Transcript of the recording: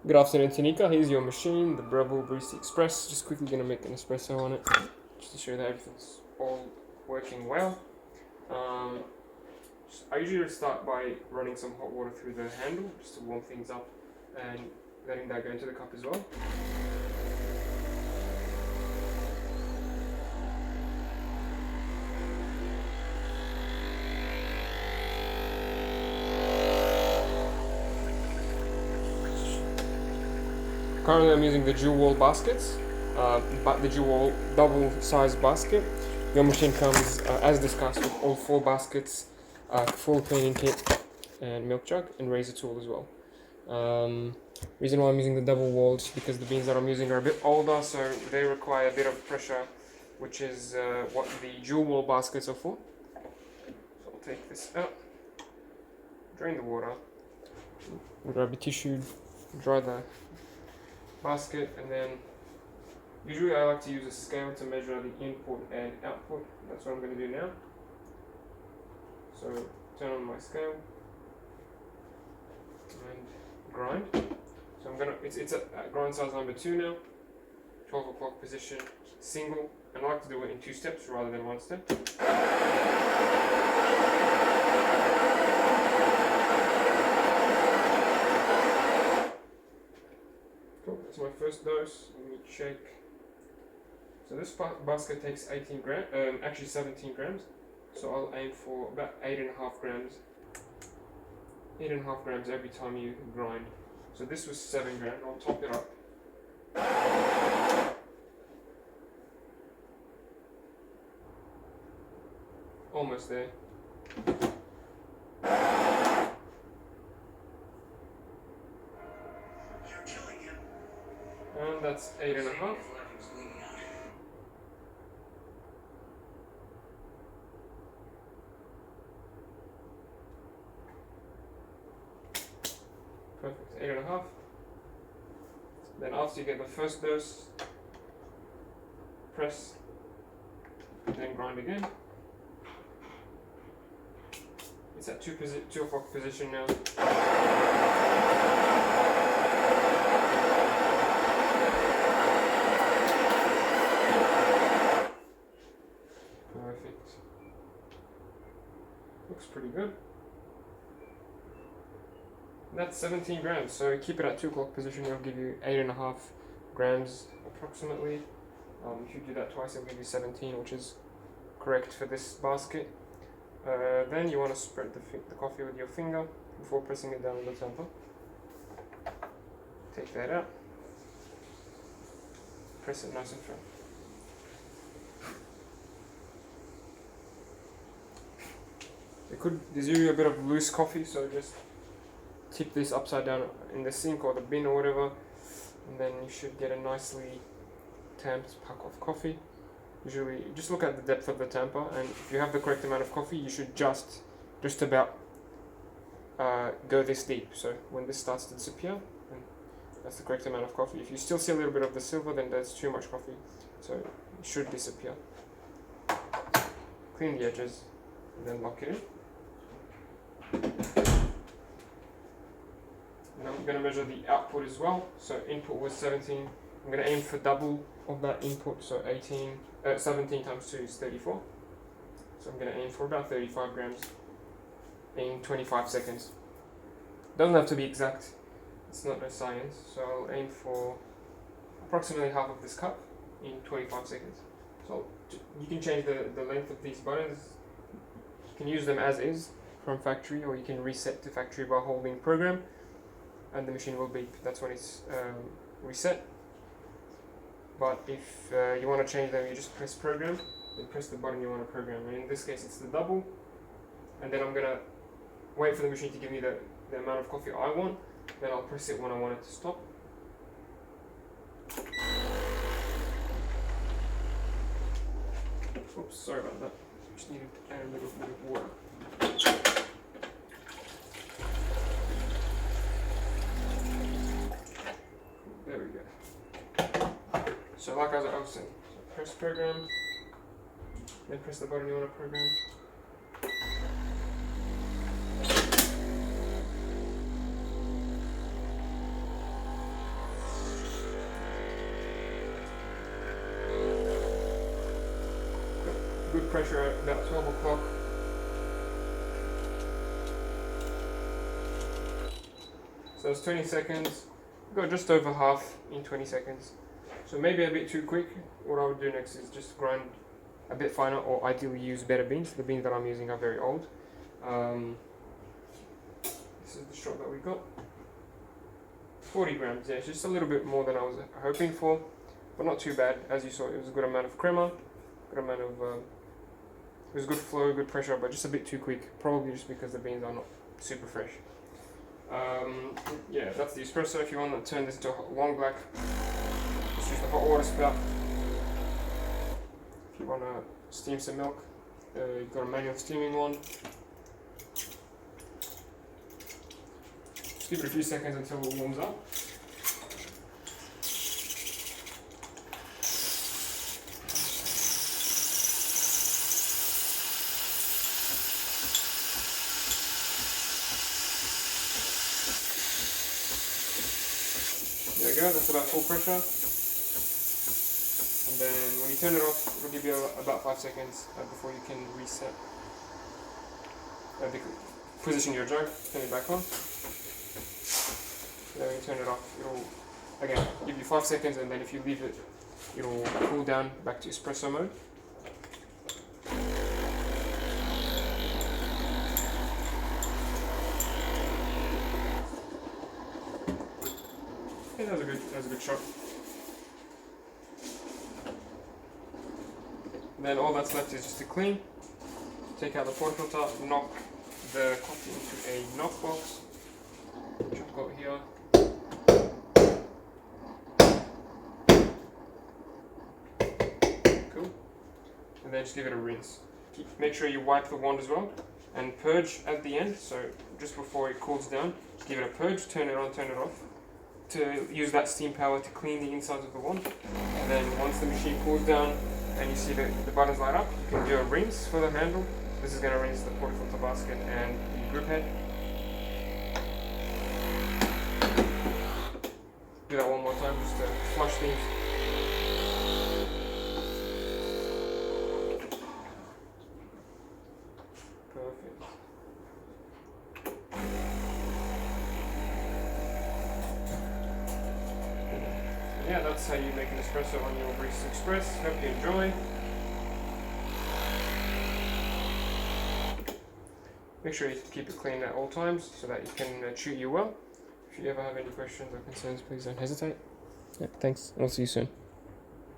Good afternoon, Tinika. Here's your machine, the Bravo Barista Express. Just quickly gonna make an espresso on it, just to show that everything's all working well. I usually start by running some hot water through the handle, just to warm things up, and letting that go into the cup as well. Currently I'm using the dual wall baskets, but the dual wall double size basket. Your machine comes, as discussed, with all 4 baskets, full cleaning kit, and milk jug, and razor tool as well. Reason why I'm using the double walled is because the beans that I'm using are a bit older, so they require a bit of pressure, which is what the dual wall baskets are for. So I'll take this out, drain the water, grab a tissue, dry the basket, and then usually I like to use a scale to measure the input and output. That's what I'm going to do now. So turn on my scale and grind. So I'm gonna, it's at grind size number 2 now, 12 o'clock position, single, and I like to do it in 2 steps rather than 1 step. Cool, that's my first dose. Let me check. So this basket takes 18 grams, actually 17 grams. So I'll aim for about 8.5 grams. 8.5 grams every time you grind. So this was 7 grams. I'll top it up. Almost there. And that's 8.5. Perfect, 8.5. Then after you get the first dose, press, then grind again. It's at 2 o'clock position now. Perfect. Looks pretty good. That's 17 grams, so keep it at 2 o'clock position, it'll give you 8.5 grams approximately. If you do that twice, it'll give you 17, which is correct for this basket. Then you want to spread the coffee with your finger before pressing it down on the tamper. Take that out. Press it nice and firm. There's usually a bit of loose coffee, so just tip this upside down in the sink or the bin or whatever, and then you should get a nicely tamped pack of coffee. Usually, just look at the depth of the tamper, and if you have the correct amount of coffee, you should just about go this deep. So when this starts to disappear, that's the correct amount of coffee. If you still see a little bit of the silver, then that's too much coffee, so it should disappear. Clean the edges, and then lock it in. And I'm going to measure the output as well. So input was 17. I'm going to aim for double of that input. So 17 times 2 is 34. So I'm going to aim for about 35 grams in 25 seconds. Doesn't have to be exact. It's not no science. So I'll aim for approximately half of this cup in 25 seconds. So you can change the length of these buttons. You can use them as is from factory, or you can reset to factory by holding program, and the machine will beep. That's when it's reset. But if you want to change them, you just press program, then press the button you want to program. And in this case, it's the double. And then I'm going to wait for the machine to give me the amount of coffee I want. Then I'll press it when I want it to stop. Oops, sorry about that. Just needed to add a little bit of water. There we go. So like I was saying, so press program, then press the button you want to program. pressure at about 12 o'clock. So it's 20 seconds. Got just over half in 20 seconds. So maybe a bit too quick. What I would do next is just grind a bit finer, or ideally use better beans. The beans that I'm using are very old. This is the shot that we got. 40 grams, yeah, it's just a little bit more than I was hoping for, but not too bad. As you saw, it was a good amount of crema, good amount of, it was good flow, good pressure, but just a bit too quick, probably just because the beans are not super fresh. Yeah, that's the espresso. If you want to turn this into a long black, just use the hot water spout. If you want to steam some milk, you've got a manual steaming one. Just give it a few seconds until it warms up. There we go, that's about full pressure. And then when you turn it off, it'll give you about 5 seconds before you can reset. Position your jug, turn it back on. Then when you turn it off, it'll again give you 5 seconds, and then if you leave it, it'll cool down back to espresso mode. Yeah, that was a good shot. And then all that's left is just to clean. Take out the portafilter, knock the coffee into a knock box, which I've got here. Cool. And then just give it a rinse. Make sure you wipe the wand as well, and purge at the end. So just before it cools down, just give it a purge, turn it on, turn it off, to use that steam power to clean the insides of the wand. And then once the machine cools down and you see the buttons light up, you can do a rinse for the handle. This is going to rinse the portafilter basket and the grip head. Do that one more time just to flush things. Perfect. Yeah, that's how you make an espresso on your Barista Express. Hope you enjoy. Make sure you keep it clean at all times so that it can treat you well. If you ever have any questions or concerns, please don't hesitate. Yeah, thanks. I'll see you soon.